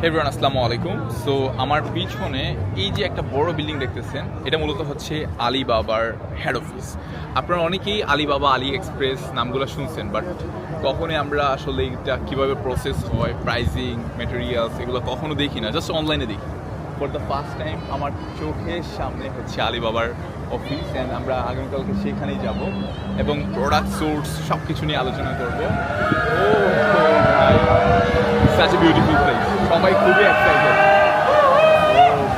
Everyone আসসালামু আলাইকুম। So আমার পিছনে এই যে একটা বড় বিল্ডিং দেখতেছেন, এটা মূলত হচ্ছে আলিবাবার হেড অফিস। আপনারা অনেকেই আলিবাবা, আলি এক্সপ্রেস নামগুলো শুনছেন, বাট কখনোই আমরা আসলে এটা কীভাবে প্রসেস হয়, প্রাইজিং, মেটেরিয়ালস, এগুলো কখনো দেখি না, জাস্ট অনলাইনে দেখি। ফর দ্য ফার্স্ট টাইম আমার চোখের সামনে হচ্ছে আলিবাবার অফিস, অ্যান্ড আমরা আগামীকালকে সেখানেই যাব এবং প্রোডাক্ট সোর্স সব কিছু নিয়ে আলোচনা করবো। ও ভাই, such a beautiful place. সবাই খুবই এক্সাইটেড।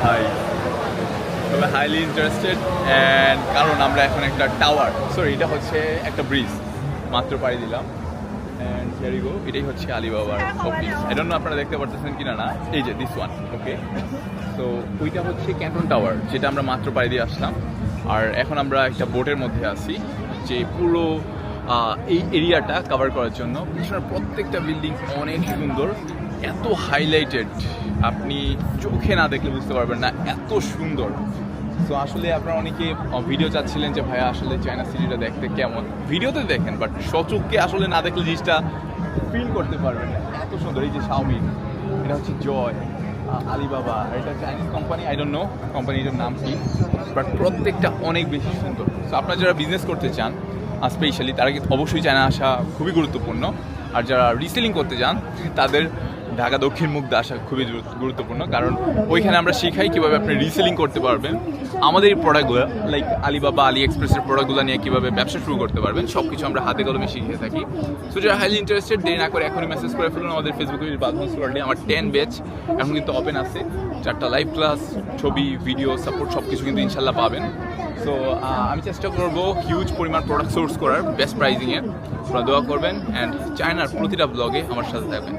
ভাই তবে হাইলি ইন্টারেস্টেড, অ্যান্ড কারণ আমরা এখন একটা টাওয়ার, সরি এটা হচ্ছে একটা ব্রিজ মাত্র পাড়ি দিলাম, অ্যান্ড হিয়ার ইউ গো। এটাই হচ্ছে আলিবাবার অফিস। আই ডোন্ট নো আপনারা দেখতে পারতেছেন কিনা না, এই যে দিস ওয়ান, ওকে। তো ওইটা হচ্ছে ক্যান্টন টাওয়ার, যেটা আমরা মাত্র পাড়ি দিয়ে আসলাম। আর এখন আমরা একটা বোটের মধ্যে আছি, যে পুরো এই এরিয়াটা কভার করার জন্য। পিছনের প্রত্যেকটা বিল্ডিং অনেক সুন্দর, এত হাইলাইটেড, আপনি চোখে না দেখলে বুঝতে পারবেন না, এত সুন্দর। তো আসলে আপনারা অনেকে ভিডিও চাচ্ছিলেন যে ভাইয়া আসলে চায়না সিটিটা দেখতে কেমন, ভিডিওতে দেখেন, বাট সচক্ষে আসলে না দেখলে জিনিসটা ফিল করতে পারবেন না, এত সুন্দর। এই যে শাওমি, এটা হচ্ছে জয়, আলিবাবা, এটা Chinese company, I don't know কোম্পানিটার নাম কি, বাট প্রত্যেকটা অনেক বেশি সুন্দর। তো আপনারা যারা বিজনেস করতে চান স্পেশালি, তারা অবশ্যই চায়না আসা খুবই গুরুত্বপূর্ণ। আর যারা রিসেলিং করতে চান তাদের ঢাকা দক্ষিণ মুগ্ধা আসা খুবই গুরুত্বপূর্ণ, কারণ ওইখানে আমরা শিখাই কীভাবে আপনি রিসেলিং করতে পারবেন, আমাদের এই প্রোডাক্টগুলো লাইক আলিবাবা, আলি এক্সপ্রেসের প্রোডাক্টগুলো নিয়ে কীভাবে ব্যবসা শুরু করতে পারবেন, সব কিছু আমরা হাতে কলমে শিখিয়ে থাকি। সো যারা হাইলি ইন্টারেস্টেড, দেরি না করে এখনই মেসেজ করে ফেলুন আমাদের ফেসবুকে। বাদমস ওয়ার্ল্ডে আমার 10 ব্যাচ এখন কিন্তু ওপেন আছে, 4টা লাইভ ক্লাস, ছবি, ভিডিও, সাপোর্ট সব কিছু কিন্তু ইনশাল্লাহ পাবেন। সো আমি চেষ্টা করবো হিউজ পরিমাণ প্রোডাক্ট সোর্স করার, বেস্ট প্রাইজিংয়ে। আপনারা দোয়া করবেন, অ্যান্ড চায়নার প্রতিটা ব্লগে আমার সাথে থাকবেন।